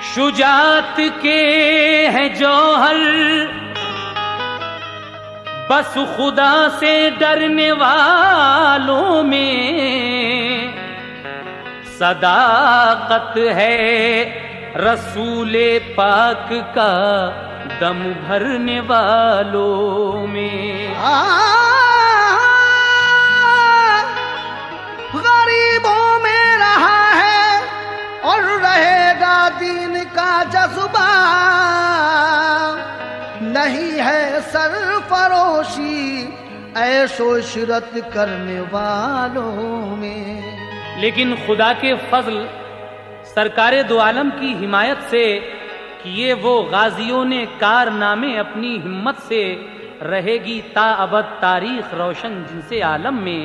शुजात के हैं जौहर, बस खुदा से डरने वालों में सदाकत है। रसूले पाक का दम भरने वालों में। गरीबों में रहा है और रहेगा दीन का जज्बा, नहीं है सरफरोशी ऐशो इशरत करने वालों में। लेकिन खुदा के फजल सरकारे दो आलम की हिमायत से किए वो गाजियों ने कारनामे अपनी हिम्मत से, रहेगी ताअबद तारीख रोशन जिनसे आलम में,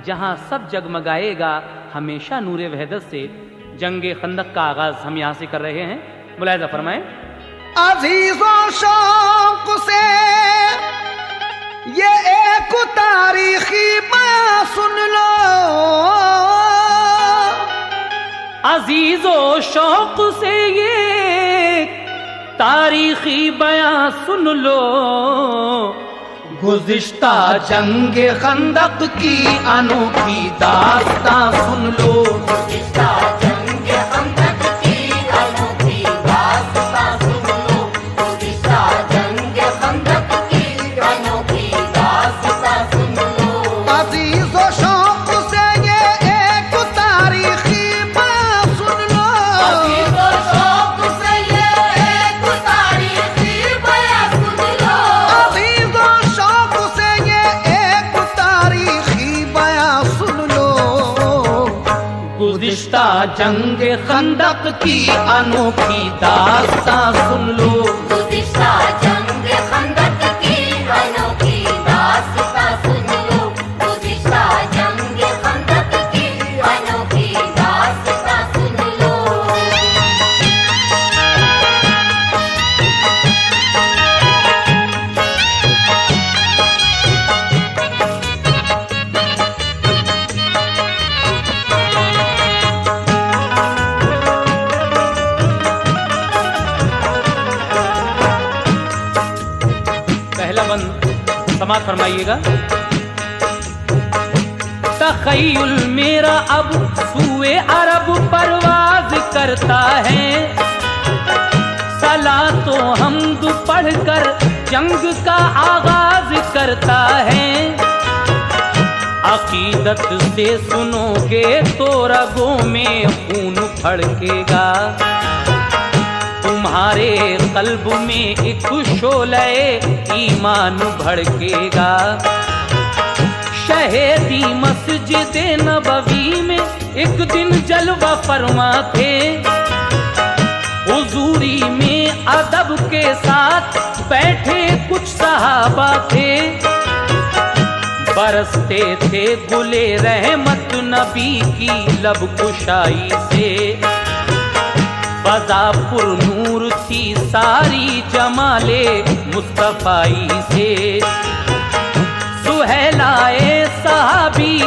जहां सब जगमगाएगा हमेशा नूरे वहदत से। जंगे खंदक का आगाज हम यहां से कर रहे हैं, मुलाहिजा फरमाएं। अजीजों शौक से ये एक तारीखी बात सुन लो, अजीजों शौक से ये तारीखी बयां सुन लो। गुज़िश्ता जंगे खंदक की अनोखी दास्तां सुन लो। गुज़िश्ता जंगे खंदक की अनोखी दास्तां सुन लो। गुज़िश्ता जंगे खंदक की अनोखी दास्तां सुन लो। अजीजों शौक से ये एक तारीखी बात सुन लो, अजीजों शौक से ये एक तारीखी बयां सुन लो। अजीजों शौक से ये एक तारीखी बयां सुन लो। गुज़िश्ता जंगे खंदक की अनोखी दास्तां सुन लो। गुज़िश्ता जंगे खंदक की अनोखी दास्तां सुन लो। गुज़िश्ता जंगे खंदक की अनोखी दास्तां सुन लो। पहला बंद समाप्त फरमाइएगा। तखय्युल मेरा अब सूए अरब परवाज करता है, सला तो हमद पढ़कर जंग का आगाज करता है। अकीदत से सुनोगे तो रगों में खून फड़केगा, तुम्हारे कल्ब में एक शोले ईमान भड़केगा। शहीदी मस्जिद नबवी में एक दिन जलवा फरमा थे, हुजूरी में अदब के साथ बैठे कुछ सहाबा थे। बरसते थे गुले रहमत नबी की लब कुशाई से, फज़ा नूर थी सारी जमाले मुस्तफ़ाई से। सुहैलाए सहाबी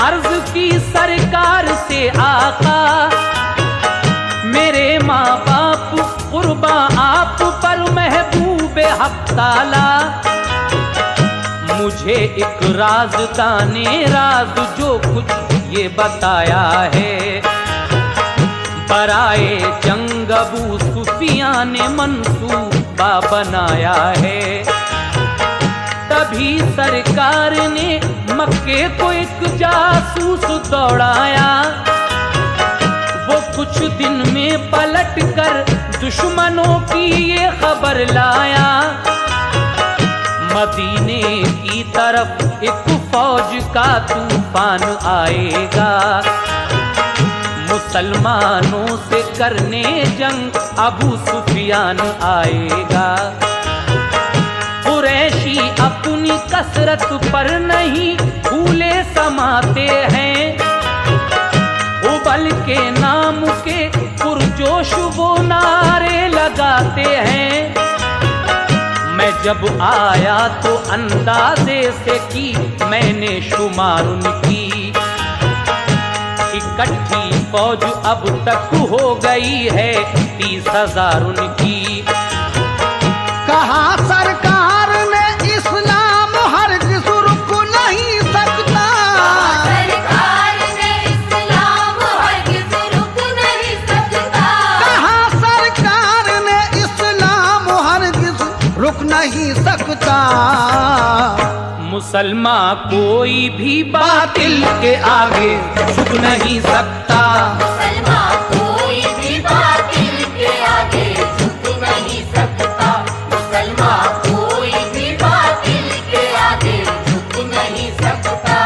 अर्ज की सरकार से, आका मेरे माँ बाप कुर्बा आप पर महबूब हक ताला। मुझे एक राज दाने राज जो कुछ ये बताया है, बराए जंग अबू सुफियान ने मंसूबा बनाया है। तभी सरकार ने मक्के को एक जासूस दौड़ाया, वो कुछ दिन में पलट कर दुश्मनों की ये खबर लाया। मदीने की तरफ एक फौज का तूफान आएगा, मुसलमानों से करने जंग अबू सुफियान आएगा। कुरैशी अपनी कसरत पर नहीं फूले समाते हैं, हुबल के नाम के पुरजोश वो नारे लगाते हैं। मैं जब आया तो अंदाजे से की मैंने शुमार उनकी, इकट्ठी फौज अब तक हो गई है 30,000 उनकी। कहा सरकार ने इस्लाम हरगिज़ रुक नहीं सकता। सरकार ने इस्लाम हरगिज़ रुक नहीं सकता। कहा सरकार ने इस्लाम हरगिज़ रुक नहीं सकता। मुसलमान कोई भी बातिल के आगे झुक नहीं सकता। मुसलमान कोई भी बातिल के आगे झुक नहीं सकता। मुसलमान कोई भी बातिल के आगे झुक नहीं सकता।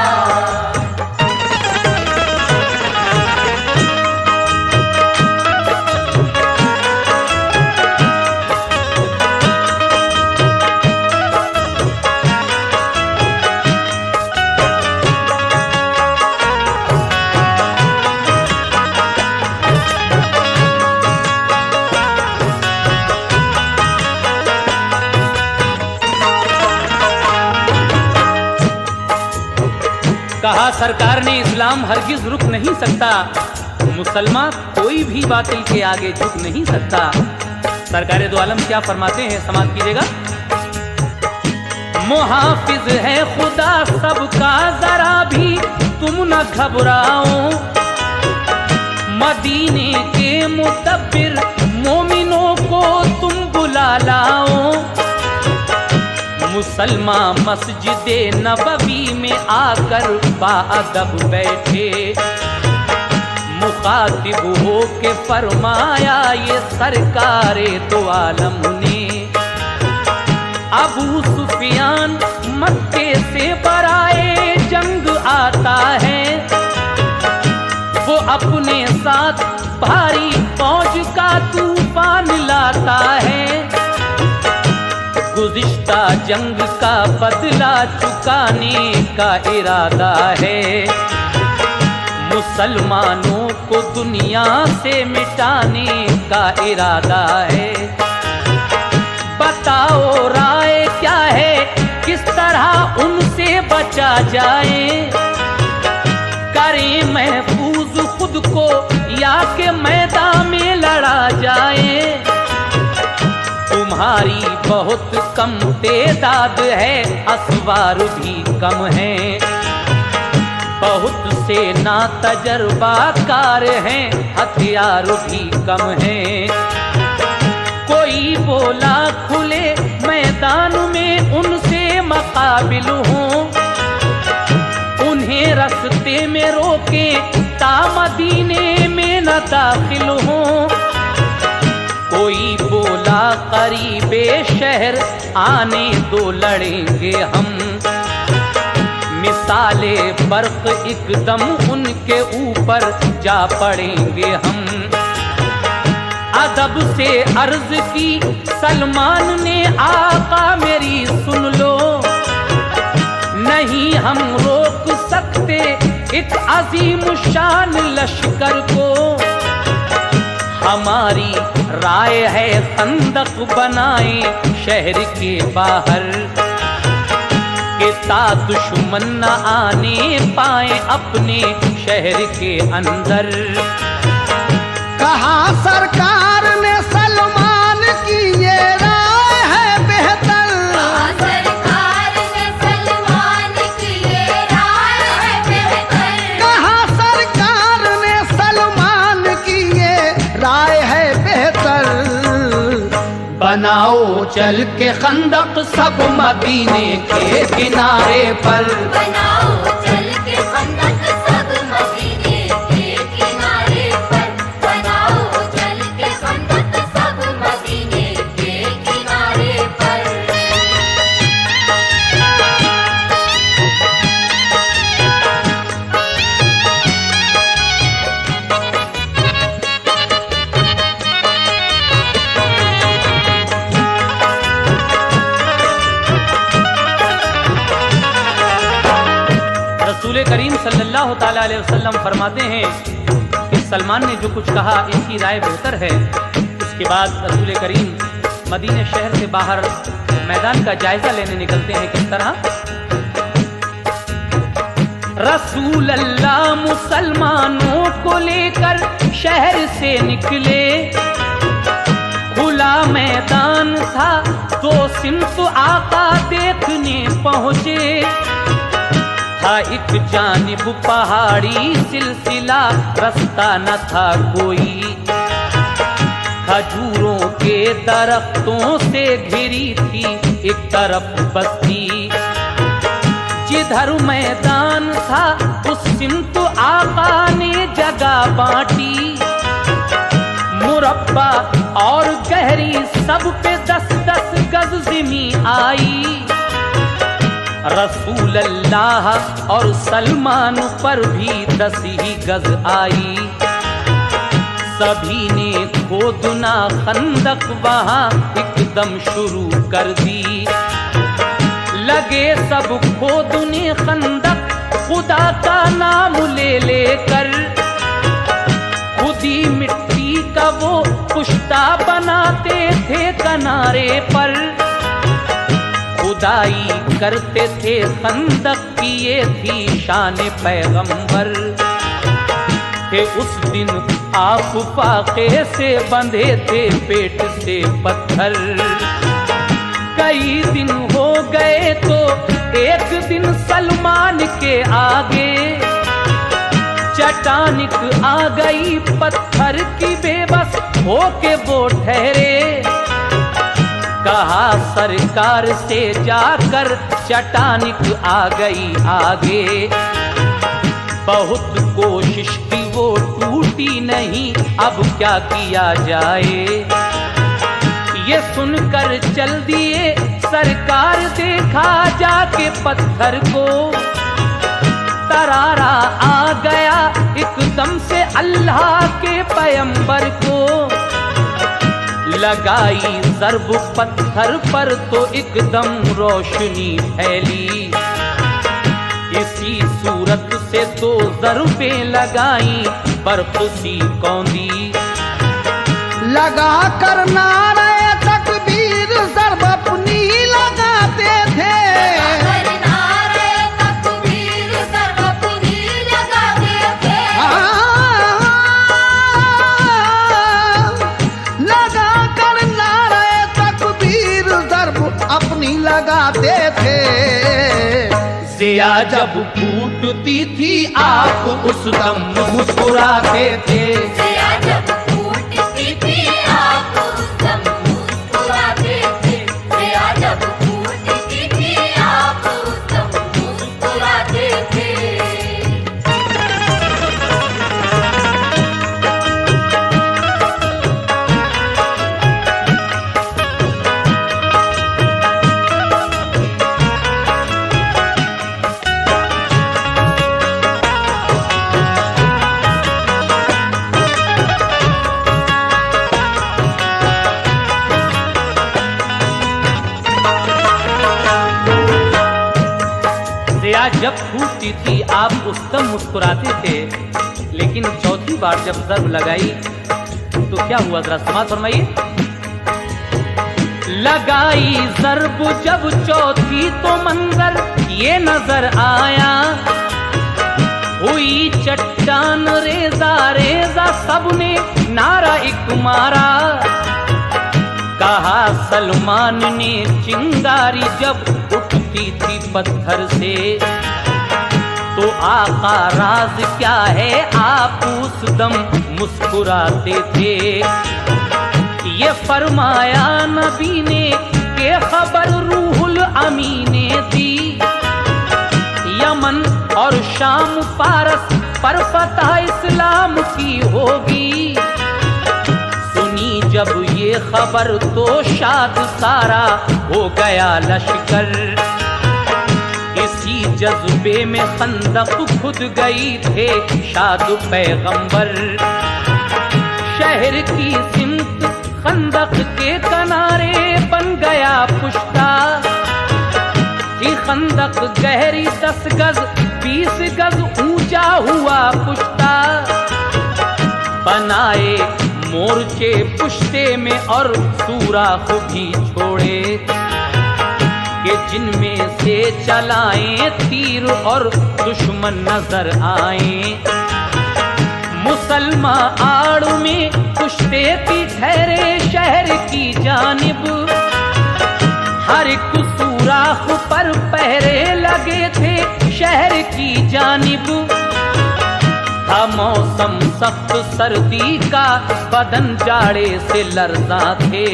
कहा सरकार ने इस्लाम हरगिज रुक नहीं सकता। मुसलमान कोई भी बातिल के आगे झुक नहीं सकता। सरकार दो आलम क्या फरमाते हैं, समाप्त कीजिएगा। मुहाफिज है खुदा सबका, जरा भी तुम न घबराओ। मदीने के मुतब्बिर मोमिनों को तुम बुला लाओ। मुसलमान मस्जिदे नबवी में आकर बाअदब बैठे। मुखातिब हो के फरमाया ये सरकारे दो आलम ने। अबू सुफियान मक्के से बराए जंग आता है। वो अपने साथ भारी फौज का तूफान लाता है। गुज़िश्ता जंग का बदला चुकाने का इरादा है। मुसलमानों को दुनिया से मिटाने का इरादा है। बताओ राय क्या है, किस तरह उनसे बचा जाए। करें महफूज खुद को या के मैदान में लड़ा जाए। तुम्हारी बहुत कम तेदाद है, असवार भी कम है। बहुत से ना तजर्बाकार हैं, हथियार भी कम हैं। कोई बोला खुले मैदान में उनसे मुकाबिल हों। उन्हें रास्ते में रोके ता मदीने में न दाखिल हों। कोई बोला करीबे शहर आने दो लड़ेंगे हम। मिसाले बर्क एकदम उनके ऊपर जा पड़ेंगे हम। अदब से अर्ज की सलमान ने, आका मेरी सुन लो। नहीं हम रोक सकते एक अजीम शान लश्कर को। हमारी राय है खंदक बनाए शहर के बाहर। के ता दुश्मन न आने पाए अपने शहर के अंदर। कहा सरकार ने सलमान की ये राय है बेहतर। कहा सरकार ने सलमान की ये राय है बेहतर। कहा सरकार ने सलमान की ये राय है बेहतर। बनाओ चल के खंदक सब मदीने के किनारे पर। बनाओ चल के खंदक सब मदीने के किनारे पर। बनाओ चल के खंदक सब मदीने के किनारे पर। रसूल करीम सल्लल्लाहु ताला अलैहि वसल्लम फरमाते हैं कि सलमान ने जो कुछ कहा इनकी राय बेहतर है। उसके बाद रसूल करीम मदीने शहर से बाहर मैदान का जायजा लेने निकलते हैं। किस तरह रसूल अल्लाह मुसलमानों को लेकर शहर से निकले। खुला मैदान था दो सिमत आका देखने पहुंचे। था एक जानिब पहाड़ी सिलसिला, रास्ता न था कोई। खजूरों के दरख्तों से घिरी थी एक तरफ बस्ती। जिधर मैदान था उस सिमत आका ने जगह बांटी। मुरब्बा और गहरी सब पे 10-10 गज ज़मीं आई। रसूल अल्लाह और सलमान पर भी 10 ही गज आई। सभी ने खोदना खंदक वहां एकदम शुरू कर दी। लगे सब खोदने खंदक खुदा का नाम ले लेकर। खुदी मिट्टी का वो पुश्ता बनाते थे किनारे पर। खुदाई करते थे खंदक की, ये थी शान पैगंबर। कि उस दिन आप फाके से बंधे थे पेट से पत्थर। कई दिन हो गए तो एक दिन सलमान के आगे चट्टानिक आ गई पत्थर की, बेबस होके वो ठहरे। कहा सरकार से जाकर चट्टानिक आ गई आगे। बहुत कोशिश की वो टूटी नहीं, अब क्या किया जाए। ये सुनकर चल दिए सरकार, देखा जाके पत्थर को। तरारा आ गया एकदम से अल्लाह के पैगंबर को। लगाई ज़र्ब पत्थर पर तो एकदम रोशनी फैली। इसी सूरत से 2 ज़रबें लगाई बर्फ सी कौंदी। लगा कर नारे तकबीर ज़रब अपनी लगाते थे। लगाते थे। ज़िया जब फूटती थी आप उस दम मुस्कुराते थे। ज़िया जब फूटती थी आप उस दम मुस्कुराते थे। ज़िया जब फूटती थी आप उस दम मुस्कुराते थे। जब फूटती थी आप उस दम मुस्कुराते थे। लेकिन चौथी बार जब ज़र्ब लगाई तो क्या हुआ, जरा समाज फरमाइए। लगाई ज़र्ब जब चौथी तो मंजर ये नजर आया। हुई चट्टान रेजा रेजा, सबने नारा एक मारा। कहा सलमान ने चिंगारी जब उठती थी पत्थर से। तो आका राज क्या है आप उस दम मुस्कुराते थे। ये फरमाया नबी ने के खबर रूहुल अमी ने दी। यमन और शाम फारस पर फतह इस्लाम की होगी। सुनी जब ये खबर तो शाद सारा हो गया लश्कर। इसी जज्बे में खंदक खुद गई थे शाद पैगंबर। शहर की सिमत खंदक के किनारे बन गया पुश्ता। ये खंदक गहरी 10 गज 20 गज ऊंचा हुआ पुश्ता। बनाए मोर्चे पुश्ते में और सुराख भी छोड़े। कि जिनमें से चलाएं तीर और दुश्मन नजर आए। मुसलमान आड़ में कुश्ते की ठहरे शहर की जानिब, हर एक सुराख पर पहरे लगे थे शहर की जानिब। था मौसम सख्त सर्दी का, बदन जाड़े से लर्जा थे,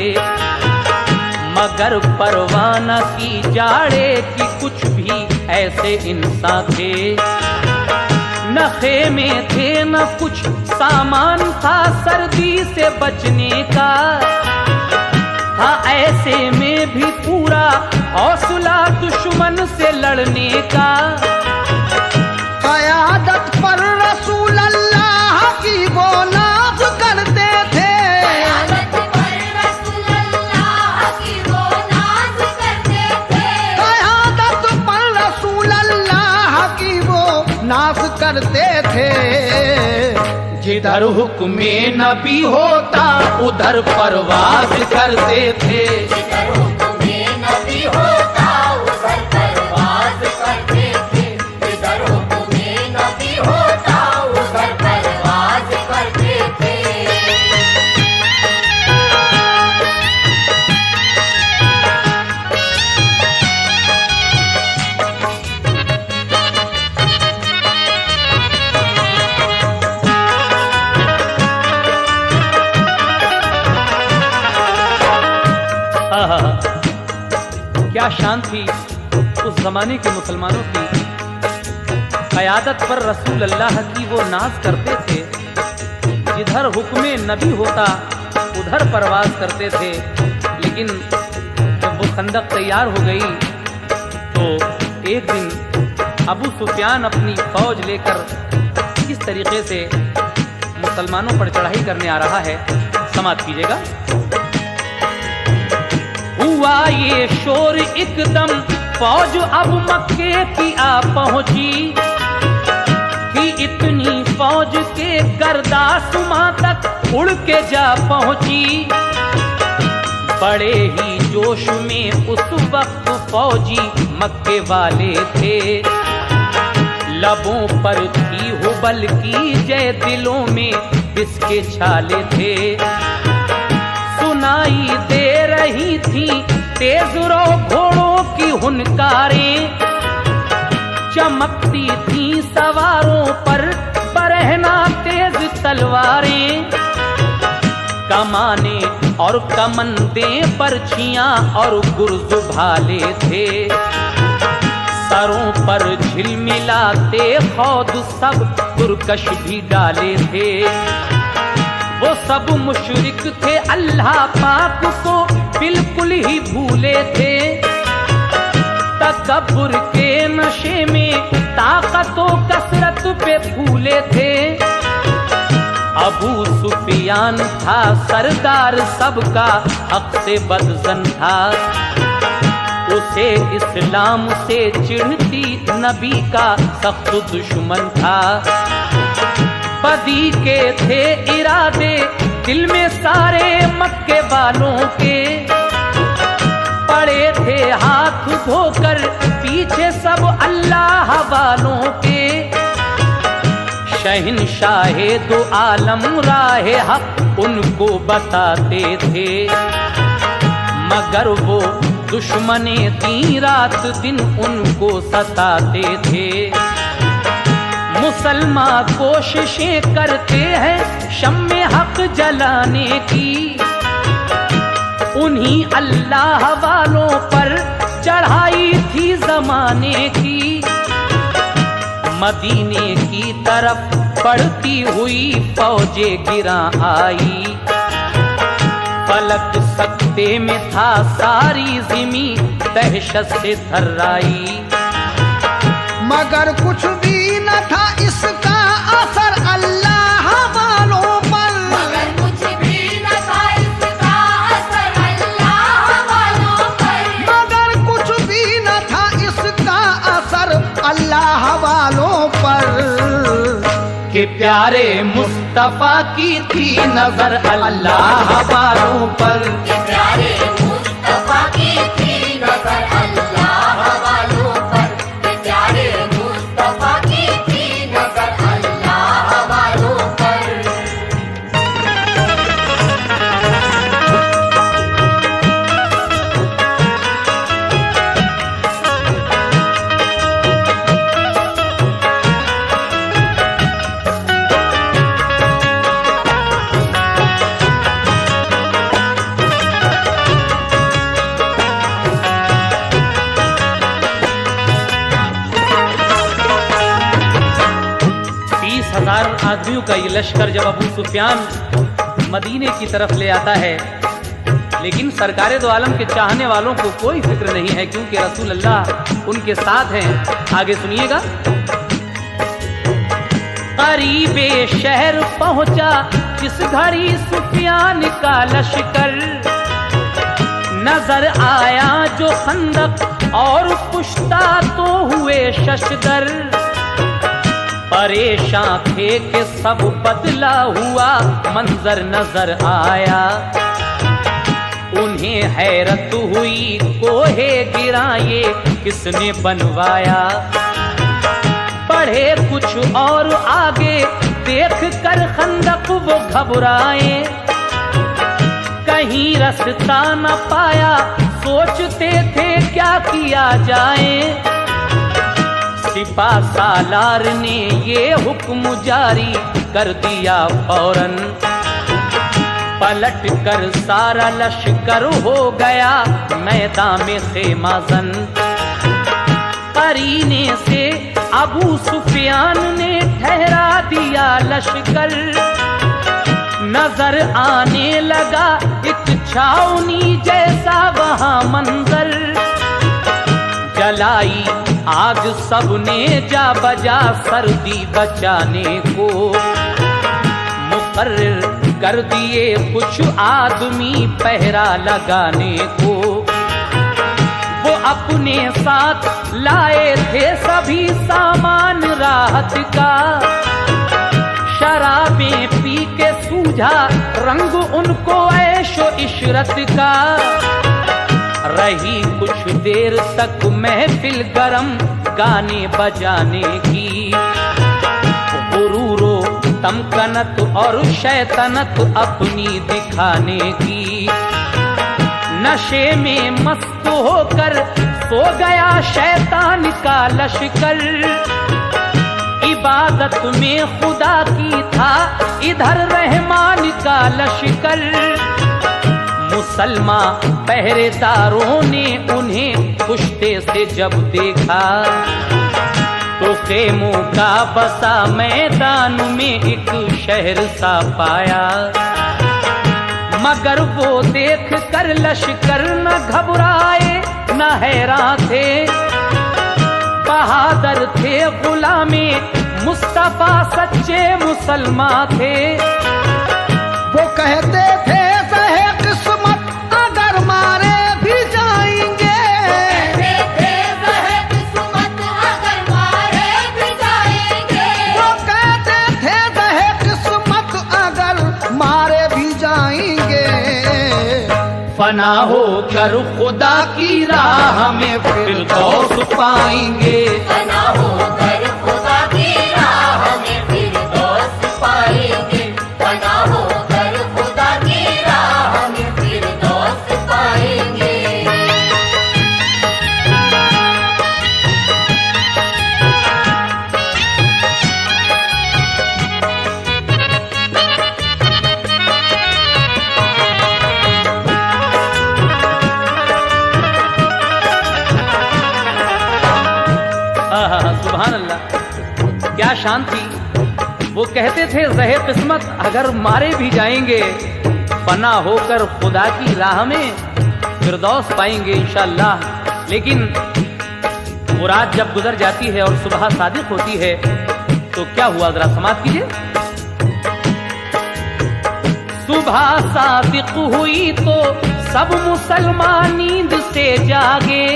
मगर परवाह न की जाड़े की कुछ भी ऐसे इंसान थे। न खेमे थे न कुछ सामान था सर्दी से बचने का, था ऐसे में भी पूरा हौसला दुश्मन से लड़ने का। क़यादत पर रसूल अल्लाह की वो नाज करते थे, क़यादत पर रसूल अल्लाह की वो नाज करते थे, क़यादत पर रसूल अल्लाह की वो नाज करते थे। जिधर हुक्मे नबी होता उधर परवाज करते थे। जिधर हुक्मे नबी होता उधर परवाज करते थे, जिधर हुक्मे नबी होता उधर परवाज करते थे। क्या शान थी उस जमाने के मुसलमानों की। क़यादत पर रसूल अल्लाह की वो नाज करते थे, जिधर हुक्मे नबी होता उधर परवाज करते थे। लेकिन जब वो खंदक तैयार हो गई तो एक दिन अबू सुफियान अपनी फौज लेकर किस तरीके से मुसलमानों पर चढ़ाई करने आ रहा है, समाप्त कीजिएगा। हुआ ये शोर एकदम फौज अब मक्के की आ पहुंची थी, इतनी फौज के गर्दासुमा तक उड़ के जा पहुंची। बड़े ही जोश में उस वक्त फौजी मक्के वाले थे, लबों पर थी हुबल की जय, दिलों में बिस्के छाले थे। सुनाई दे रही थी तेज रो घोड़ों की हुनकारें, चमकती थी सवारों पर बरहना तेज तलवारें। कमाने और कमंदे बर्छियां और गुर्ज भाले थे, सरों पर झिलमिलाते खौद सब दुर्कश भी डाले थे। वो सब मुशरिक थे, अल्लाह पाक को बिल्कुल ही भूले थे। तकब्बुर के नशे में ताकतों कसरत पे फूले थे। अबू सुफियान था सरदार सबका, हक से बदजन था, उसे इस्लाम से चिढ़ती नबी का सख्त दुश्मन था। बदी के थे इरादे दिल में सारे मक्के वालों के, पड़े थे हाथ धोकर पीछे सब अल्लाह वालों के। शहंशाहे दो आलम राहे हक उनको बताते थे, मगर वो दुश्मने दी रात दिन उनको सताते थे। मुसलमान कोशिशें करते हैं शम्मे हक जलाने की, उन्हीं अल्लाह वालों पर चढ़ाई थी जमाने की। मदीने की तरफ बढ़ती हुई फौजे गिरा आई, फलक सकते में था सारी ज़मी दहशत से थर्राई। मगर कुछ भी न था इसका असर अल्लाह वालों पर, मगर कुछ भी न था इसका असर अल्लाह वालों पर, मगर कुछ भी न था इसका असर अल्लाह वालों पर। कि प्यारे मुस्तफा की थी नजर अल्लाह वालों पर, कि प्यारे मुस्तफा की थी नजर अल्लाह आदमियों का ये लश्कर जब अबू सुफियान मदीने की तरफ ले आता है, लेकिन सरकारे दो आलम के चाहने वालों को कोई फिक्र नहीं है, क्योंकि रसूल अल्लाह उनके साथ हैं। आगे सुनिएगा। करीबे शहर पहुंचा जिस घड़ी सुफियान का लश्कर, नजर आया जो खंदक और पुश्ता तो हुए शशदर। परेशान थे कि सब बदला हुआ मंजर नजर आया, उन्हें हैरत हुई कोहे गिरा ये किसने बनवाया। बढ़े कुछ और आगे देख कर खंदक वो घबराए, कहीं रास्ता न पाया सोचते थे क्या किया जाए। सिपा सालार ने ये हुक्म जारी कर दिया फौरन, पलट कर सारा लश्कर हो गया मैदान में खेमाजन। करीने से अबू सुफियान ने ठहरा दिया लश्कर, नजर आने लगा एक छावनी जैसा वहां मंजर। जलाई आग सबने जा बजा सर्दी बचाने को, मुकर्रर कर दिए कुछ आदमी पहरा लगाने को। वो अपने साथ लाए थे सभी सामान राहत का, शराबें पी के सूझा रंग उनको ऐशो इशरत का। रही कुछ देर तक महफिल गरम गाने बजाने की, गुरूरो तमकनत और शैतानत अपनी दिखाने की। नशे में मस्त होकर सो गया शैतान का लश्कर, इबादत में खुदा की था इधर रहमान का लश्कर। मुसलमान पहरेदारों ने उन्हें पुश्ते से जब देखा, तो खेमों का बसा मैदान में एक शहर सा पाया। मगर वो देख कर लश्कर न घबराए न हैरान थे, बहादुर थे गुलामे मुस्तफा सच्चे मुसलमान थे। वो कहते थे सहे किस्मत अगर मारे भी जाएंगे, कहते थे सहे किस्मत अगर मारे भी जाएंगे। वो कहते थे सहे किस्मत अगर मारे भी जाएंगे। फना होकर खुदा की राह में फिरदौस पाएंगे। फना होकर खुदा की राह में फिरदौस पाएंगे। फना होकर खुदा की राह में फिरदौस पाएंगे। सुभान अल्लाह, क्या शान थी। वो कहते थे ज़हे किस्मत अगर मारे भी जाएंगे, फना होकर खुदा की राह में फिरदौस पाएंगे इंशाअल्लाह। लेकिन वो रात जब गुजर जाती है और सुबह सादिक होती है, तो क्या हुआ जरा समाप्त कीजिए। सुबह सादिक हुई तो सब मुसलमान नींद से जागे,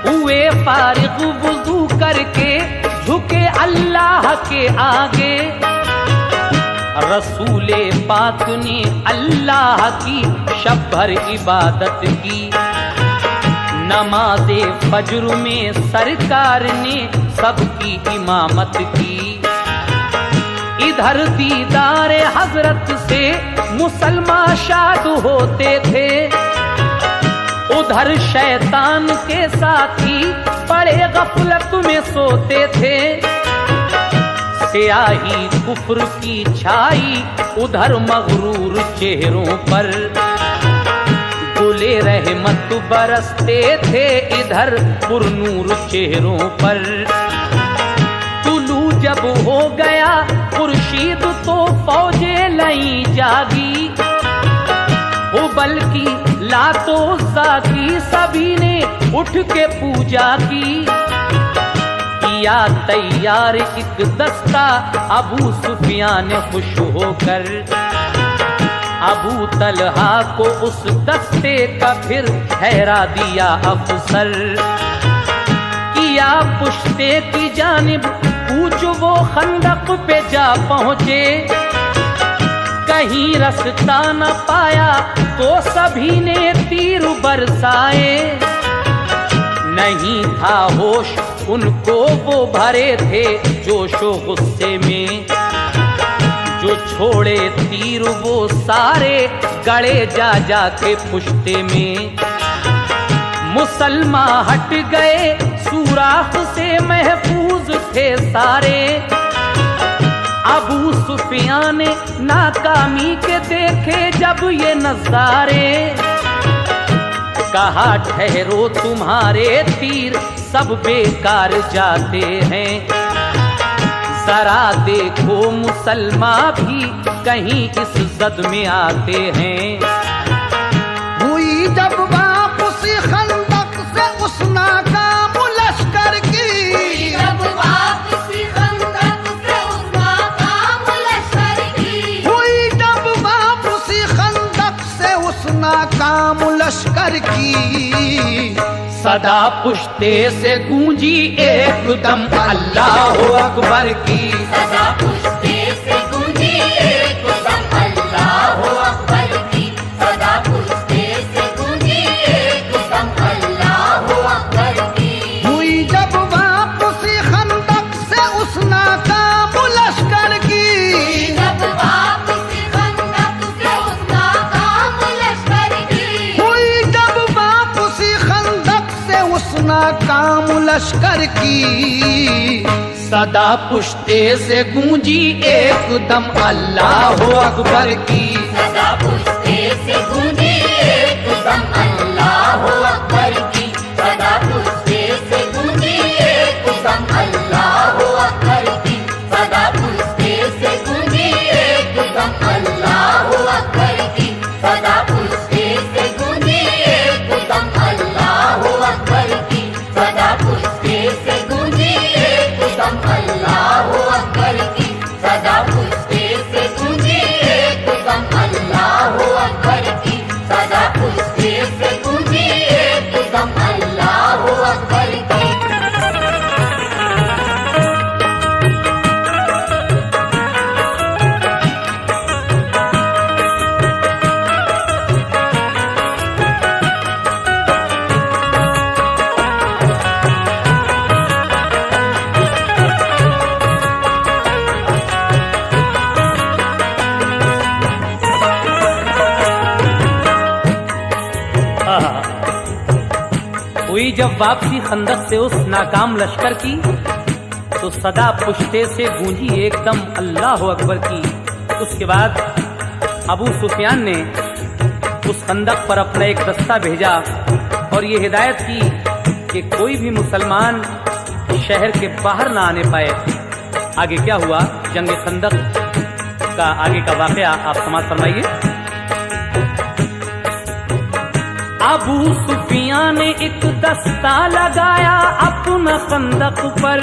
हुए फारिग वुजू करके झुके अल्लाह के आगे। रसूले पाक ने अल्लाह की शब भर इबादत की, नमाज़े फज्र में सरकार ने सबकी इमामत की। इधर दीदार हजरत से मुसलमान शाद होते थे, उधर शैतान के साथी बड़े गफलत में सोते थे। स्याही कुफ्र की छाई उधर मगरूर चेहरों पर, गुले रहमत बरसते थे इधर पुरनूर चेहरों पर। तुलू जब हो गया खुर्शीद तो फौजे लई जागी, वो बल्कि लातो साकी सभी ने उठ के पूजा की। किया तैयार एक दस्ता अबू सुफियान खुश होकर, अबू तलहा को उस दस्ते का फिर ठहरा दिया अफसर। किया पुश्ते की जानिब कूच वो खंदक पे जा पहुंचे, कहीं रास्ता न पाया तो सभी ने तीर बरसाए। नहीं था होश उनको वो भरे थे जोशो गुस्से में, जो छोड़े तीर वो सारे गड़े जा जा के पुश्ते में। मुसलमान हट गए सुराख से महफूज थे सारे, अबू सुफियान ने नाकामी के देखे जब ये नजारे। कहा ठहरो तुम्हारे तीर सब बेकार जाते हैं, जरा देखो मुसलमान भी कहीं इस जद में आते हैं। हुई जब वापसी खंदक से उस नाकाम लश्कर की, जब वापसी खंदक से उस नाकाम लश्कर की, हुई जब वापसी खंदक से उस नाकाम लश्कर की। सदा पुश्ते से गूंजी एकदम अल्लाह अकबर की, सदा पुश्ते से गूंजी एकदम अल्लाह अकबर की, सदा पुश्ते से गूंजी एकदम अल्लाह अकबर की। हुई जब वापसी खंदक से उस नाकाम लश्कर की, जब वापसी खंदक से उस नाकाम लश्कर की, हुई जब वापसी खंदक से उस नाकाम लश्कर की। सदा पुश्ते से गूंजी एकदम अल्लाह अकबर की, सदा पुश्ते से गूंजी एकदम अल्लाह अकबर की, सदा पुश्ते से गूंजी एकदम अल्लाह अकबर की, सदा पुश्ते से गूंजी एकदम अल्लाह अकबर की, सदा पुश्ते से गूंजी एकदम अल्लाह अकबर की, सदा पुश्ते से गूंजी एकदम अल्लाह अकबर की, सदा पुश्ते से गूंजी एकदम अल्लाह अकबर की, सदा पुश्ते से गूंजी एकदम अल्लाह अकबर की। हुई जब वापसी खंदक से उस नाकाम लश्कर की, तो सदा पुश्ते से गूंजी एकदम अल्लाह अकबर की। उसके बाद अबू सुफियान ने उस खंदक पर अपना एक दस्ता भेजा और ये हिदायत की कि कोई भी मुसलमान शहर के बाहर ना आने पाए। आगे क्या हुआ, जंग खंदक का आगे का वाकया आप समाज फरमाइए। अबू सुफियान ने एक दस्ता लगाया अपना खंदक पर,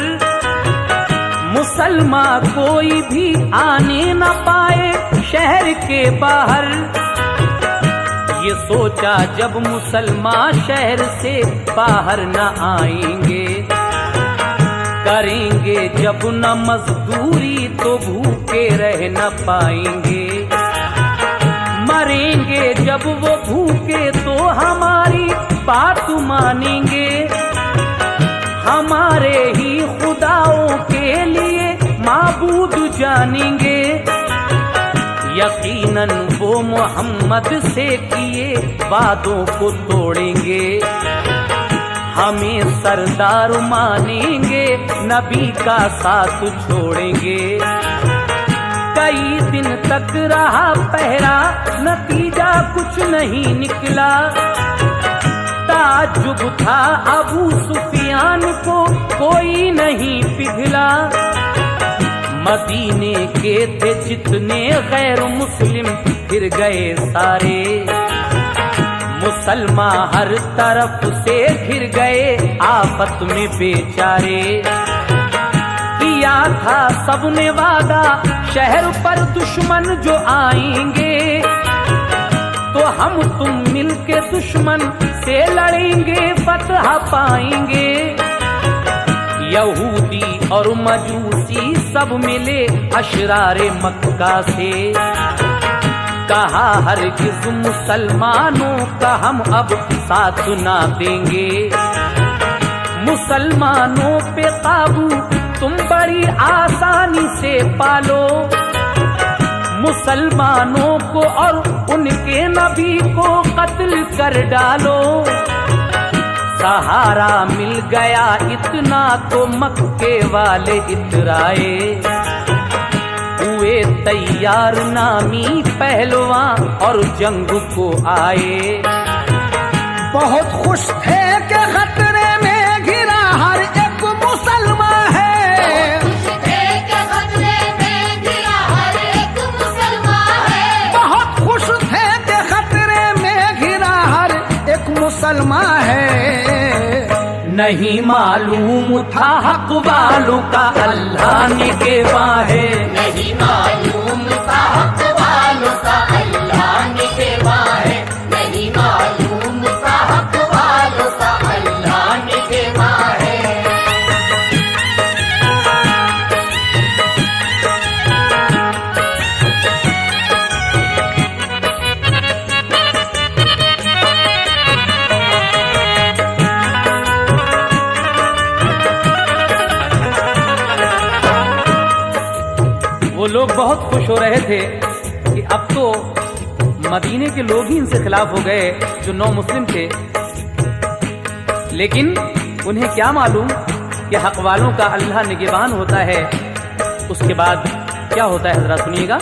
मुसलमान कोई भी आने न पाए शहर के बाहर। ये सोचा जब मुसलमान शहर से बाहर न आएंगे, करेंगे जब न मजदूरी तो भूखे रह न पाएंगे। मरेंगे जब वो भूखे तो हमारी बात मानेंगे, हमारे ही खुदाओं के लिए माबूद जानेंगे। यकीनन वो मोहम्मद से किए वादों को तोड़ेंगे, हमें सरदार मानेंगे, नबी का साथ छोड़ेंगे। कई दिन तक रहा पहरा, नतीजा कुछ नहीं निकला। ताज्जुब था अबू सुफियान को, कोई नहीं पिघला। मदीने के थे जितने गैर मुस्लिम फिर गए सारे, मुसलमान हर तरफ से घिर गए आफत में बेचारे। किया था सबने वादा शहर पर दुश्मन जो आएंगे, तो हम तुम मिलके दुश्मन से लड़ेंगे फतह पाएंगे। यहूदी और मजूसी सब मिले अशरारे मक्का से, कहा हरगिज़ मुसलमानों का हम अब साथ ना देंगे। मुसलमानों पे काबू तुम बड़ी आसानी से पालो, मुसलमानों को और उनके नबी को कत्ल कर डालो। सहारा मिल गया इतना तो मक्के वाले इतराए, हुए तैयार नामी पहलवान और जंग को आए। बहुत खुश थे कि खतरे में घिरा हर एक मुसलमान है, बहुत खुश थे कि खतरे में घिरा हर एक मुसलमान है। नहीं मालूम था हक वालों का अल्लाह निगहबान है, नहीं मालूम था हक वालों का अल्लाह निगहबान है, नहीं मालूम था हक वालों का अल्लाह निगहबान है। वो लोग बहुत खुश हो रहे थे कि अब तो मदीने के लोग ही इनसे खिलाफ हो गए जो नौ मुस्लिम थे। लेकिन उन्हें क्या मालूम कि हक वालों का अल्लाह निगहबान होता है। उसके बाद क्या होता है जरा सुनिएगा।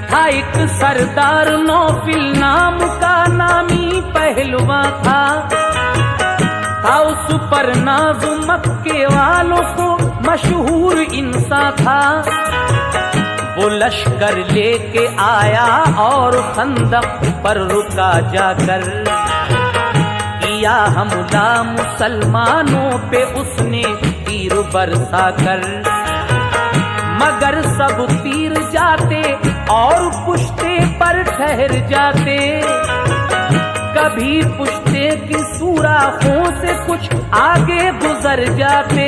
था एक सरदार नौफिल नाम का नामी पहलवान था उस पर नाज़ मक्के वालों को मशहूर इंसान था। वो लश्कर लेके आया और खंदक पर रुका जाकर, किया हमला मुसलमानों पे उसने तीर बरसा कर। मगर सब तीर जाते और पुश्ते पर ठहर जाते, कभी पुश्ते की सुराखों से कुछ आगे गुजर जाते।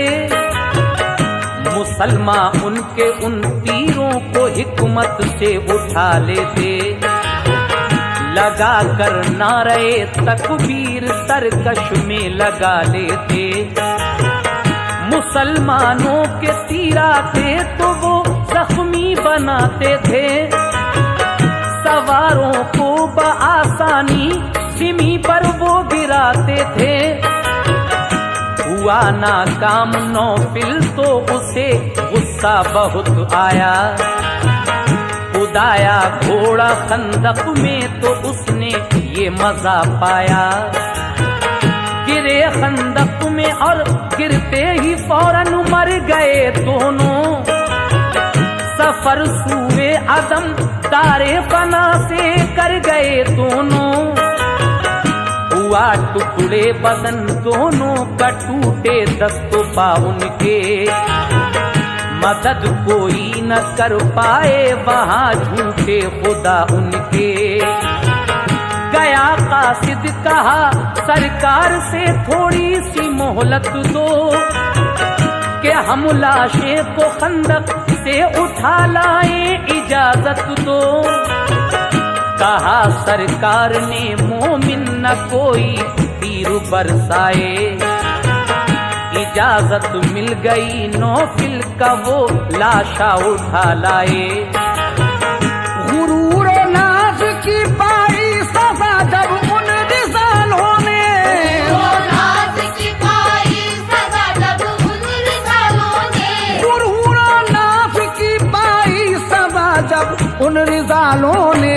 मुसलमान उनके उन तीरों को हिकमत से उठा लेते, लगा कर नारे तकबीर सरकश में लगा लेते। मुसलमानों के तीर आते तो वो जख्मी बनाते थे, सवारों को बआसानी सिमी पर वो गिराते थे। हुआ नाकाम नौफिल तो उसे गुस्सा बहुत आया, उदाया घोड़ा खंदक में तो उसने ये मजा पाया। गिरे खंदक में और गिरते ही फौरन मर गए दोनों, सफर सूए आदम तारे फना से कर गए दोनों। हुआ टुकड़े बदन दोनों का, टूटे दस्तों पा उनके। मदद कोई न कर पाए वहां झूठे खुदा उनके। गया कासिद कहा सरकार से थोड़ी सी मोहलत दो, कि हम लाशें को खंदक से उठा लाए इजाजत दो। कहा सरकार ने मोमिन न कोई तीर बरसाए, इजाजत मिल गई नौफिल का वो लाशा उठा लाए। गुरूर नाज की पाई सजा जब उन रिजालों ने, गुरूर नाज की पाई सजा जब उन रिजालों ने।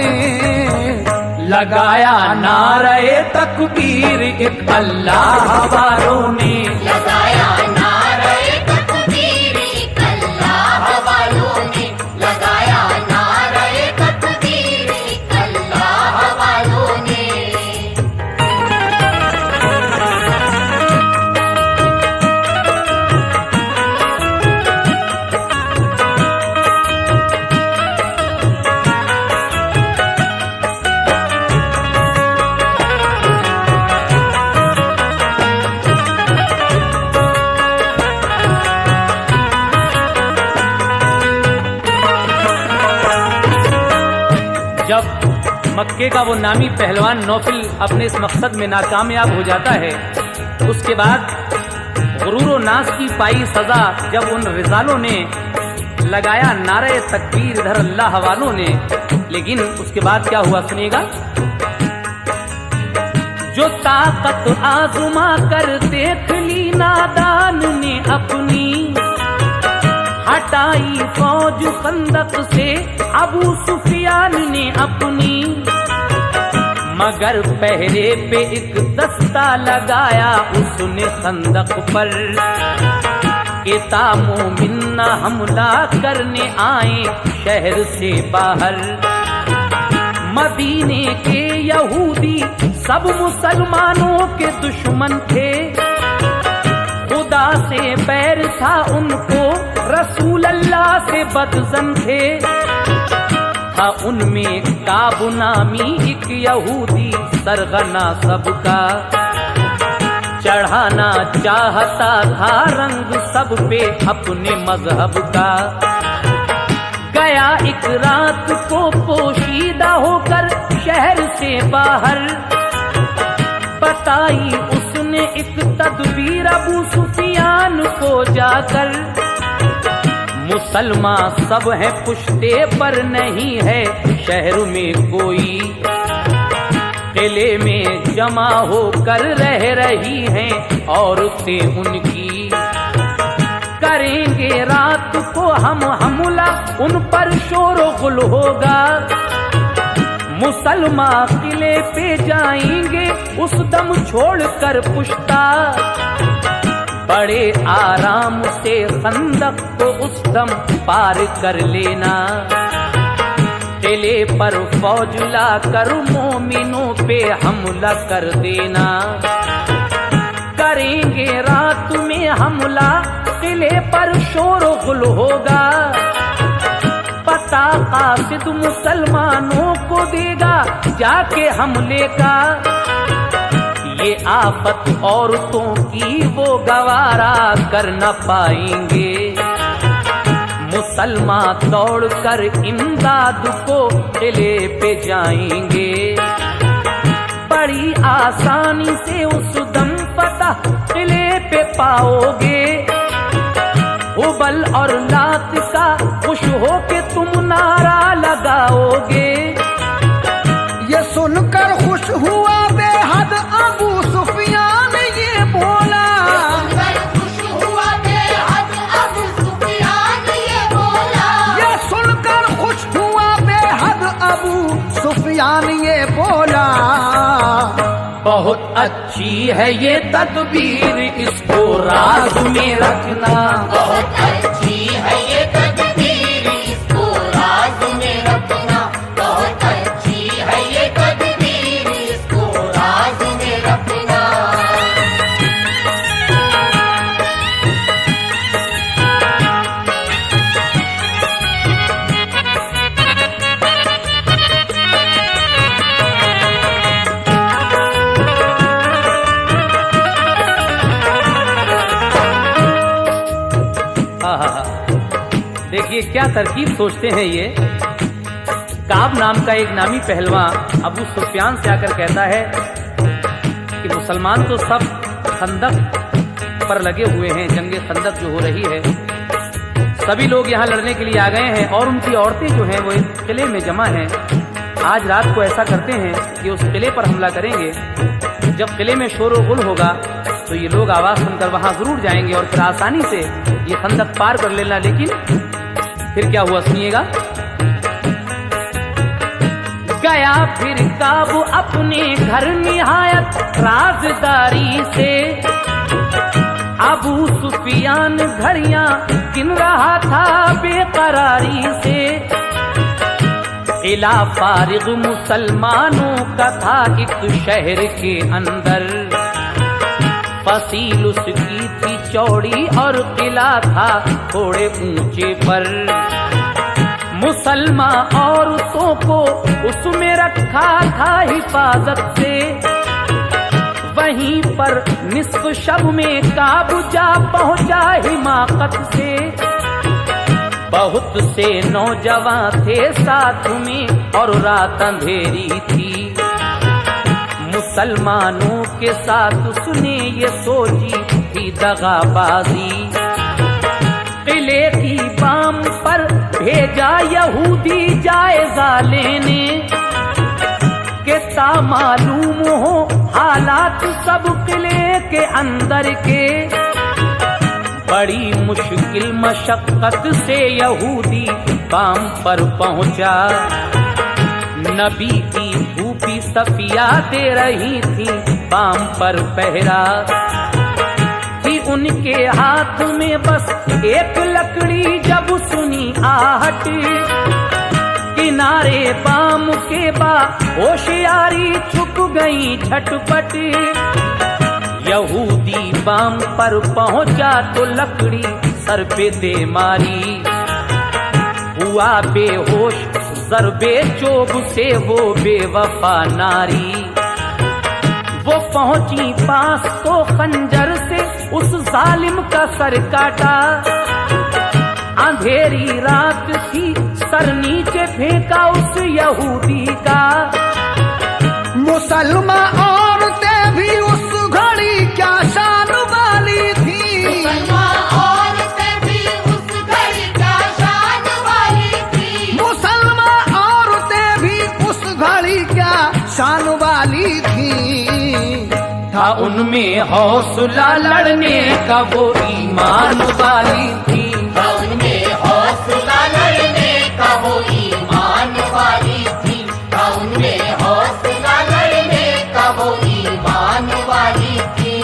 लगाया नारे तकबीर एक अल्लाह वालों ने, लगाया नारे तकबीर जब मक्के का वो नामी पहलवान नौफिल अपने इस मकसद में नाकामयाब हो जाता है, उसके बाद गुरूर नास की पाई सजा जब उन रिजालों ने लगाया नारे तकबीर इधर अल्लाह वालों ने, लेकिन उसके बाद क्या हुआ सुनिएगा। जो ताकत आजमा कर देख ली नादान ने अपनी, हटाई फौज खंदक से अबू सुफियान ने अपनी, मगर पहरे पे एक दस्ता लगाया उसने खंदक पर, के मोमिन हमला करने आए शहर से बाहर। मदीने के यहूदी सब मुसलमानों के दुश्मन थे, खुदा से बैर था उनको, रसूल अल्लाह से बदजन थे। था उनमें काब नामी एक यहूदी सरगना सबका, चढ़ाना चाहता था रंग सब पे अपने मजहब का। गया एक रात को पोशीदा होकर शहर से बाहर, बताई उसने एक तदबीर अबू सुफियान को जाकर। मुसलमान सब है पुश्ते पर नहीं है शहर में कोई, किले में जमा होकर रह रही हैं औरतें उनकी। करेंगे रात को हम हमला उन पर शोर गुल होगा, मुसलमान किले पे जाएंगे उस दम छोड़कर पुश्ता। बड़े आराम से खंदक को उस दम पार कर लेना, किले पर फौज ला कर मोमिनों पे हमला कर देना। करेंगे रात में हमला किले पर शोर गुल होगा, पता कासिद मुसलमानों को देगा जाके हमले का। ये आफत औरतों की वो गवारा कर न पाएंगे, मुसलमान दौड़ कर इमदाद को किले पे जाएंगे। बड़ी आसानी से उस दम पता किले पे पाओगे, हुबल और लात का खुश हो के तुम नारा लगाओगे। ये सुनकर खुश हुआ बेहद अबू सुफियान ये बोला, खुश हुआ बेहद अबू सुफियान ये बोला। ये सुनकर खुश हुआ बेहद अबू सुफियान ये बोला। बहुत अच्छी है ये तदबीर, इसको राज में रखना। बहुत अच्छी है ये तदबीर, इसको राज में रखना। बहुत अच्छी है ये तदबीर, इसको राज में रखना। देखिए क्या तरकीब सोचते हैं ये। काब नाम का एक नामी पहलवान अबू सुफियान से आकर कहता है कि मुसलमान तो सब खंदक पर लगे हुए हैं, जंगे खंदक जो हो रही है, सभी लोग यहाँ लड़ने के लिए आ गए हैं और उनकी औरतें जो हैं वो इस किले में जमा हैं। आज रात को ऐसा करते हैं कि उस किले पर हमला करेंगे, जब किले में शोर व गुल होगा तो ये लोग आवाज सुनकर वहां जरूर जाएंगे और फिर आसानी से ये खंदक पार कर लेना। लेकिन फिर क्या हुआ सुनिएगा। गया फिर काबू अपने घर निहायत राजदारी से, अबू सुफियान घड़ियां गिन रहा था बेकरारी से। इला फारिग मुसलमानों का था एक शहर के अंदर, फसील उसकी थी चौड़ी और किला था थोड़े ऊंचे पर। मुसलमान औरतों को उसमें रखा था हिफाजत से, वहीं पर निस्फ शब में काबू जा पहुंचा हिमाकत से। बहुत से नौजवान थे साथ में और रात अंधेरी थी। मुसलमानों के साथ सुने ये सोची थी दगाबाजी। किले की बाम पर भेजा यहूदी जायजा लेने के ता मालूम हो हालात सब किले के अंदर के। बड़ी मुश्किल मशक्कत से यहूदी बाम पर पहुंचा। नबी की भूपी सफिया दे रही थी बाम पर पहरा। थी उनके हाथ में बस एक लकड़ी, जब सुनी आहट किनारे बाम के बा होशियारी छुप गई झटपट। यहूदी बाम पर पहुंचा तो लकड़ी सर पे दे मारी। हुआ बेहोश ज़रबे चोब से वो बेवफा नारी। वो पहुंची पास तो खंजर से उस जालिम का सर काटा। अंधेरी रात थी सर नीचे फेंका उस यहूदी का। मुसलमान औरतें भी उस घड़ी क्या शान वाली थी। मुसलमान औरतें भी उस घड़ी क्या शान वाली थी। मुसलमान औरतें भी उस घड़ी क्या शान वाली थी। था उनमें हौसला लड़ने का वो ईमान वाली थी। था उनमें हौसला लड़ने का वो ईमान वाली थी। था उनमें हौसला लड़ने का वो ईमान वाली थी।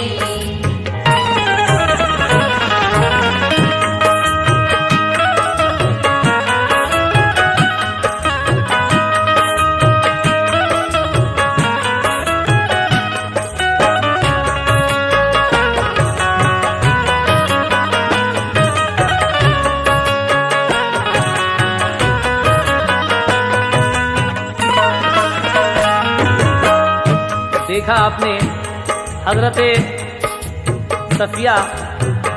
देखा आपने हजरत सफिया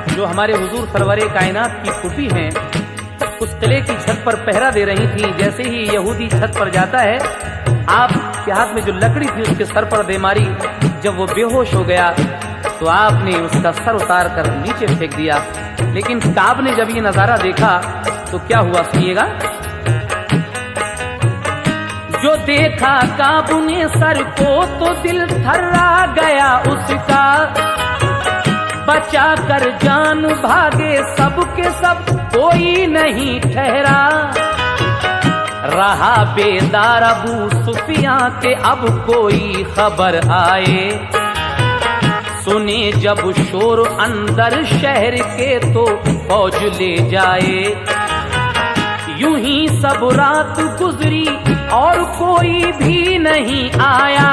जो हमारे हुजूर सरवरे कायनात की फूफी हैं, उस किले की छत पर पहरा दे रही थी। जैसे ही यहूदी छत पर जाता है, आपके हाथ में जो लकड़ी थी उसके सर पर दे मारी। जब वो बेहोश हो गया तो आपने उसका सर उतार कर नीचे फेंक दिया। लेकिन काब ने जब ये नजारा देखा तो क्या हुआ, सुनिएगा। जो देखा काबू ने सर को तो दिल थर्रा गया उसका। बचा कर जान भागे सब के सब, कोई नहीं ठहरा। रहा बेदार अबू सुफियां के अब कोई खबर आए। सुने जब शोर अंदर शहर के तो फौज ले जाए। यूं ही सब रात गुजरी और कोई भी नहीं आया।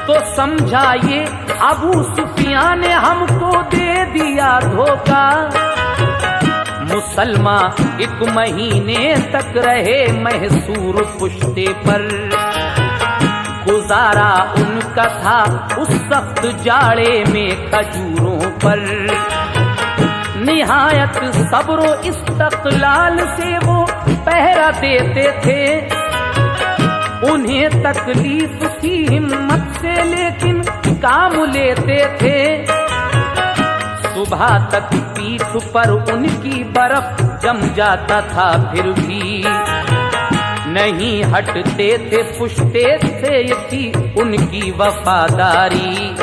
तो समझा ये अबू सुफियान ने हमको दे दिया धोखा। मुसलमान 1 महीने तक रहे महसूर पुश्ते पर। गुजारा उनका था उस सख्त जाड़े में खजूरों पर। निहायत सब्रो इस्तक़लाल से वो पहरा देते थे। उन्हें तकलीफ थी हिम्मत से लेकिन काम लेते थे। सुबह तक पीठ पर उनकी बर्फ जम जाता था, फिर भी नहीं हटते थे, पुछते थे ये थी उनकी वफादारी।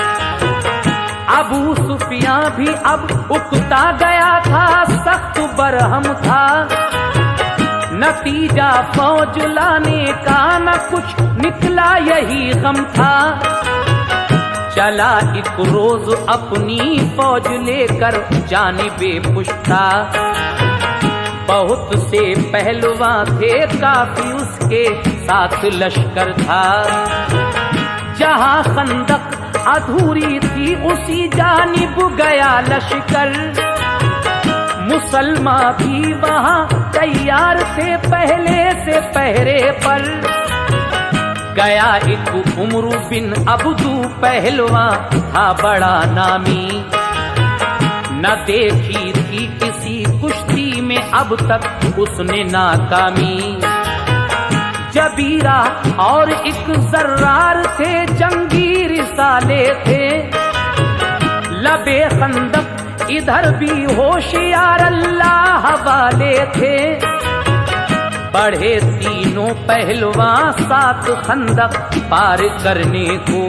अबू सुफियां भी अब उकता गया था, सख्त बरहम था। नतीजा फौज लाने का न कुछ निकला, यही गम था। चला एक रोज अपनी फौज लेकर जानिबे पुश्ता। बहुत से पहलवान थे, काफी उसके साथ लश्कर था। जहां खंदक अधूरी थी उसी जानिब गया लश्कर। मुसलमान भी वहां तैयार थे पहले से पहरे पर। गया एक उमरू बिन अब्दू पहलवान था बड़ा नामी। न देखी थी किसी कुश्ती में अब तक उसने नाकामी। जबीरा और एक जर्रार थे, जंगी रिसाले थे, लबे खंदक इधर भी होशियार अल्लाह वाले थे। बढ़े तीनों पहलवान सात खंदक पार करने को।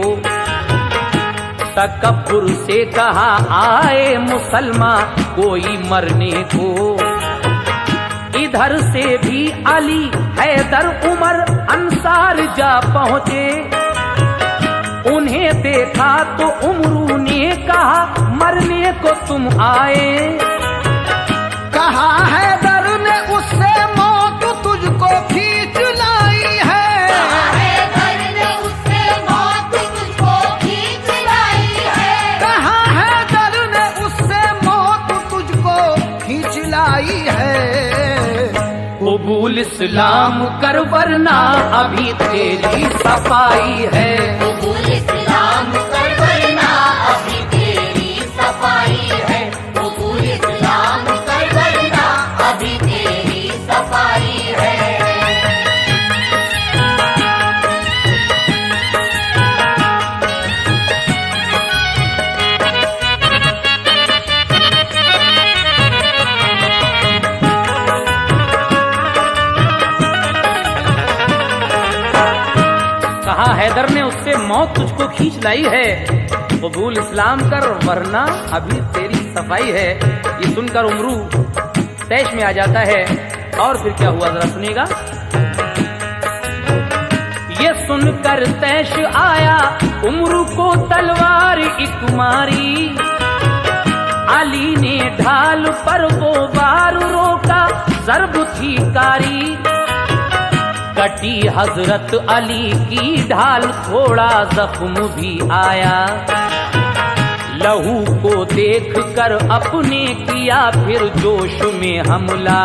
तकब्बुर से कहा आए मुसलमान कोई मरने को। इधर से भी अली हैदर उमर अंसार जा पहुंचे। उन्हें देखा तो उमरू ने कहा मरने को तुम आए। कहा हैदर ने उससे मौत तुझको खींच लाई है। हैदर ने उससे मौत तुझको खींच लाई है। कहा हैदर ने उससे मौत तुझको खींच लाई है। कबूल इस्लाम कर वरना अभी तेरी सफाई है। कबूल इस्लाम कर वरना अभी तेरी सफाई है। कबूल इस्लाम कर वरना अभी तेरी सफाई है। कहा हैदर ने उससे मौत तुझको खींच लाई है। कबूल इस्लाम कर वरना अभी तेरी सफाई है। ये सुनकर उमरू तैश में आ जाता है। और फिर क्या हुआ जरा सुनिएगा। ये सुनकर तैश आया उमरू को तलवार एक मारी। अली ने ढाल पर वो वार रोका, ज़र्ब थी कारी। कटी हजरत अली की ढाल, थोड़ा जख्म भी आया। लहू को देख कर अपने किया फिर जोश में हमला।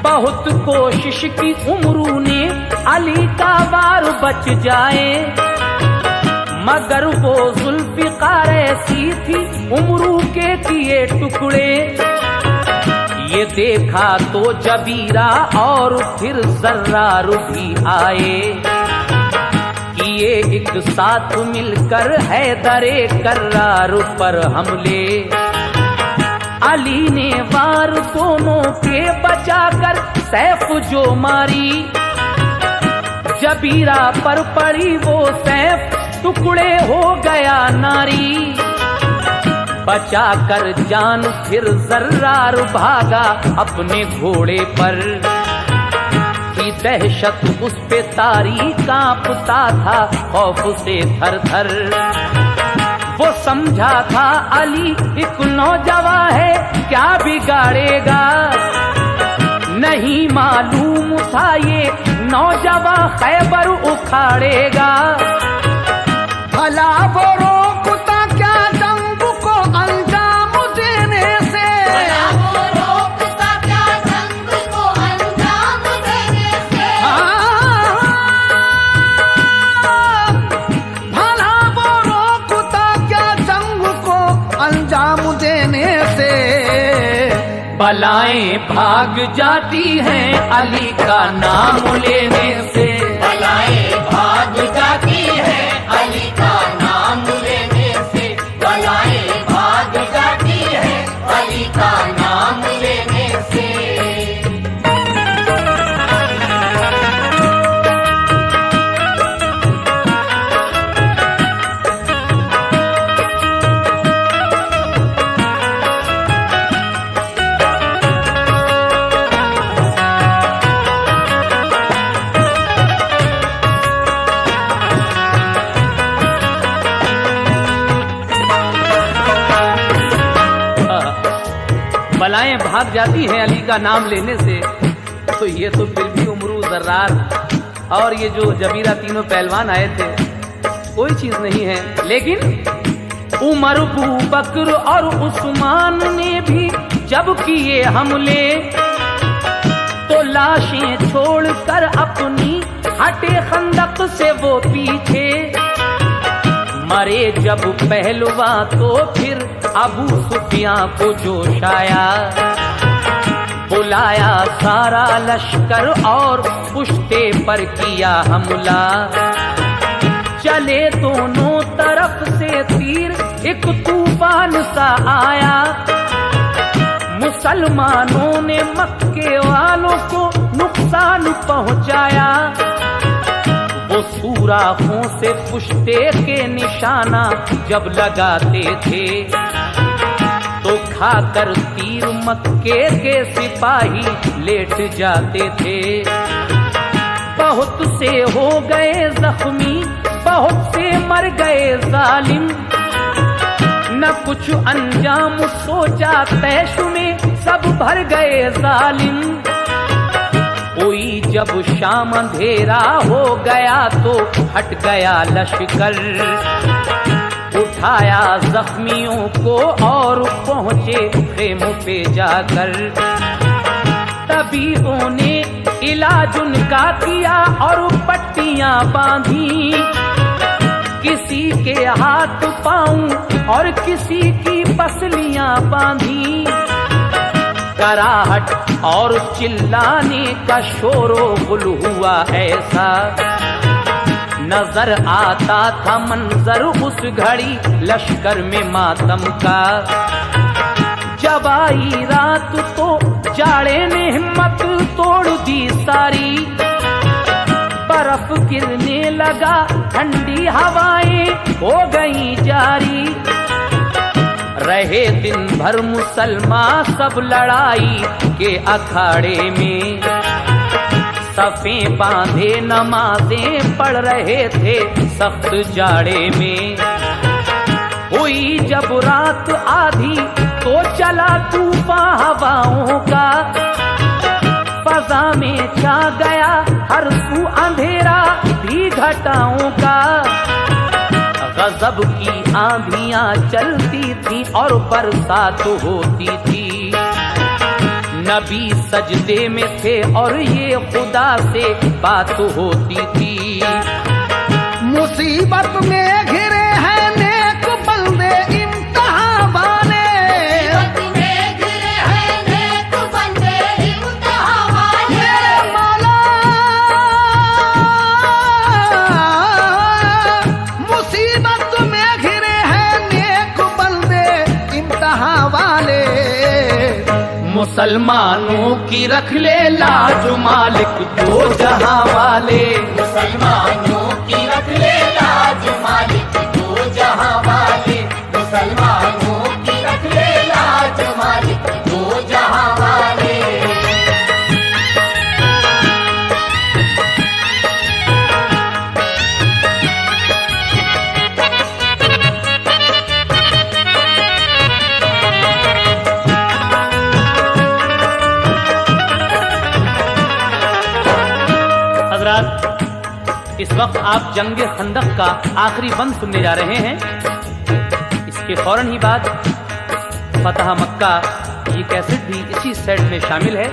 बहुत कोशिश की उमरू ने अली का वार बच जाए, मगर वो जुल्फ़िकार ऐसी थी उमरू के किए टुकड़े। ये देखा तो जबीरा और फिर जर्रार भी आए कि ये एक साथ मिलकर हैदरे कर्रार पर हमले। अली ने वार दोनों के बचाकर सैफ जो मारी। जबीरा पर पड़ी वो सैफ, टुकड़े हो गया नारी। बचा कर जान फिर जर्रार भागा अपने घोड़े पर। की दहशत उस पे तारी कांपता था खौफ से थर थर। वो समझा था अली एक नौजवान है, क्या बिगाड़ेगा। नहीं मालूम था ये नौजवान खैबर उखाड़ेगा। भला वो रोकता क्या जंग को अंजाम देने से। भला वो रोकता क्या जंग को अंजाम देने से। भला वो रोकता क्या जंग को अंजाम देने से। बलाएं भाग जाती हैं अली का नाम लेने से। बलाएं भाग जाती है अली का नाम लेने से। बलाएं भाग जाती है अली का नाम लेने से। बलाएं भाग जाती हैं अली का नाम लेने से। तो ये तो फिर भी उमरू जर्रार और ये जो जबीरा तीनों पहलवान आए थे कोई चीज नहीं है। लेकिन उमर अबू बकर और उस्मान ने भी जब किए हमले तो लाशें छोड़कर अपनी हटे खंदक से वो पीछे। मरे जब पहलवा तो फिर अबू सुफियां को जोश आया। बुलाया सारा लश्कर और पुश्ते पर किया हमला। चले दोनों तरफ से तीर, एक तूफान सा आया। मुसलमानों ने मक्के वालों को नुकसान पहुंचाया। वो सुराखों से पुश्ते के निशाना जब लगाते थे तो खाकर तीर मक्के के सिपाही लेट जाते थे। बहुत से हो गए जख्मी, बहुत से मर गए जालिम। न कुछ अंजाम सोचा तैश में, सब भर गए जालिम। कोई जब शाम अंधेरा हो गया तो हट गया लश्कर। उठाया जख्मियों को और पहुंचे खेमों पे जाकर। तबीबों ने इलाज उनका किया और पट्टियां बांधी। किसी के हाथ पांव और किसी की पसलियां बांधी। कराहट और चिल्लाने का शोरो गुल हुआ ऐसा। नजर आता था मंजर उस घड़ी लश्कर में मातम का। जब आई रात तो जाड़े ने हिम्मत तोड़ दी सारी। बर्फ गिरने लगा, ठंडी हवाएं हो गई जारी। रहे दिन भर मुसलमान सब लड़ाई के अखाड़े में। सफ़ें बांधे नमाजें पढ़ रहे थे सख्त जाड़े में। हुई जब रात आधी तो चला तूफान हवाओं का। फजा में छा गया हर सू अंधेरा भी घटाओं का। गजब की आंधियां चलती थी और बरसात होती थी। नबी सजदे में थे और ये खुदा से बात होती थी। मुसीबत में घिरे हैं नेक बंदे इम्तिहान वाले। मुसीबत में घिरे हैं नेक बंदे इम्तिहान वाले। मौला मुसीबत में घिरे हैं नेक बंदे इम्तिहान वाले। मुसलमानों की रख ले लाज मालिक दो जहां वाले। मुसलमानों की रख ले लाज मालिक दो जहां वाले। मुसलमानों की रख ले लाज मालिक दो जहां वाले। इस वक्त आप जंगे खंदक का आखिरी बंद सुनने जा रहे हैं। इसके फौरन ही बाद फतह मक्का ये कैसेट भी इसी सेट में शामिल है।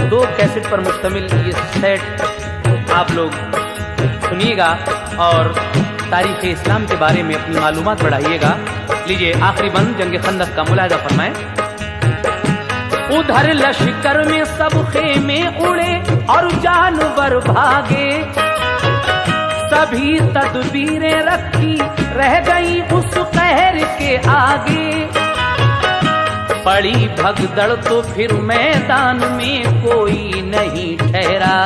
2 कैसेट पर मुश्तमिल ये सेट आप लोग सुनिएगा और तारीख़ इस्लाम के बारे में अपनी मालूमात बढ़ाइएगा। लीजिए आखिरी बंद जंगे खंदक का मुलाहिजा फरमाएं। उधर लश्कर में सब खेमे उड़े और जानवर भागे। सभी तदबीरें रखी रह गई उस कहर के आगे। पड़ी भगदड़ तो फिर मैदान में कोई नहीं ठहरा।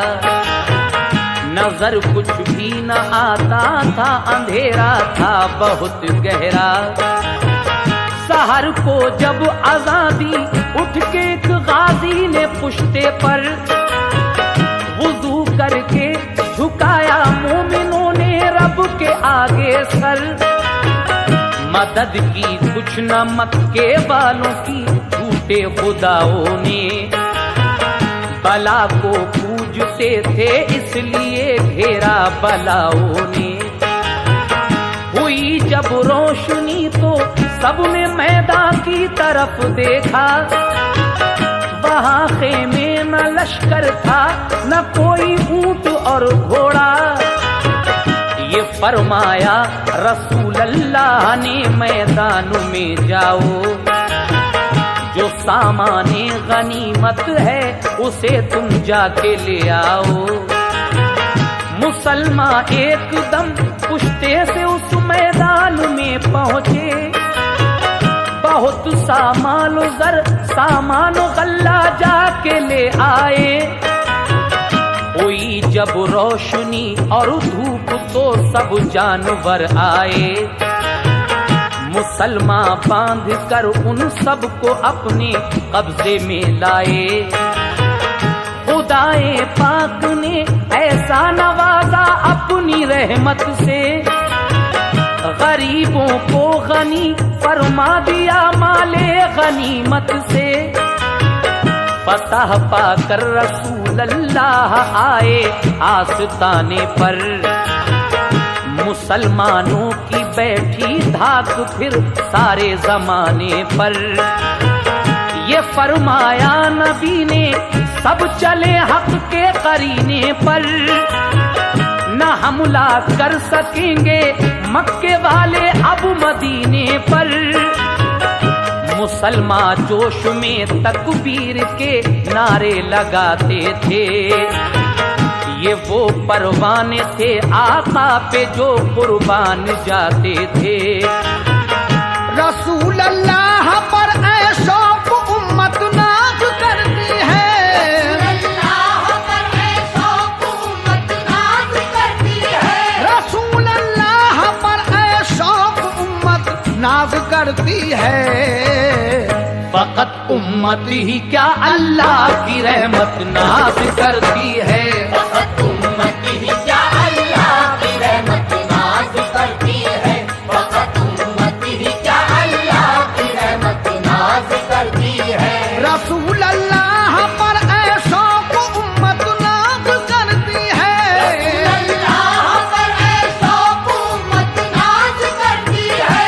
नजर कुछ भी न आता था, अंधेरा था बहुत गहरा। सहर को जब आजादी उठ के एक गाजी ने पुश्ते पर वुजू करके झुकाया मोमिनों ने रब के आगे सर। मदद की कुछ न मक्के वालों की झूठे खुदाओं ने। बला को पूजते थे इसलिए घेरा बलाओं ने। हुई जब रोशनी तो सबने मैदान की तरफ देखा। वहाँ खेमे न लश्कर था न कोई ऊंट और घोड़ा। ये फरमाया रसूल अल्लाह ने मैदान में जाओ। जो जो सामाने गनीमत है उसे तुम जाके ले आओ। मुसलमान एकदम पुश्ते से उस मैदान में पहुंचे। बहुत सामान जर सामान गल्ला जाके ले आए। हुई जब रोशनी और धूप तो सब जानवर आए। मुसलमान बांध कर उन सबको अपने कब्जे में लाए। खुदाए पाक ने ऐसा नवाजा अपनी रहमत से, गरीबों को गनी फरमा दिया माले गनीमत से। फतह पाकर रसूल अल्लाह आए आस्ताने पर। मुसलमानों की बैठी धाक फिर सारे जमाने पर। ये फरमाया नबी ने सब चले हक के करीने पर। न हमला कर सकेंगे मक्के वाले अब मदीने पर। मुसलमान जोश में तकबीर के नारे लगाते थे। ये वो परवाने थे आका पे जो कुर्बान जाते थे। रसूल अल्लाह पर ऐ शौक उम्मत नाज करती है। अल्लाह पर है शौक उम्मत नाज करती है। रसूल अल्लाह पर ऐ शौक उम्मत नाज करती है। फकत उम्मत ही क्या अल्लाह की रहमत नाज करती है। फकत उम्मत ही क्या अल्लाह की रहमत नाज करती है। फकत उम्मत ही क्या अल्लाह की रहमत नाज करती है। रसूल अल्लाह पर ऐ शौक उम्मत नाज करती है। अल्लाह पर है शौक उम्मत नाज करती है।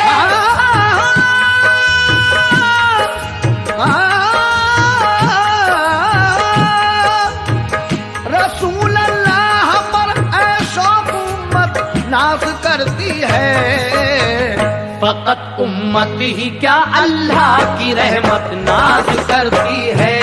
रसूल अल्लाह पर ऐ शौक उम्मत नाज करती है। फकत उम्मत ही क्या अल्लाह की रहमत नाज करती है।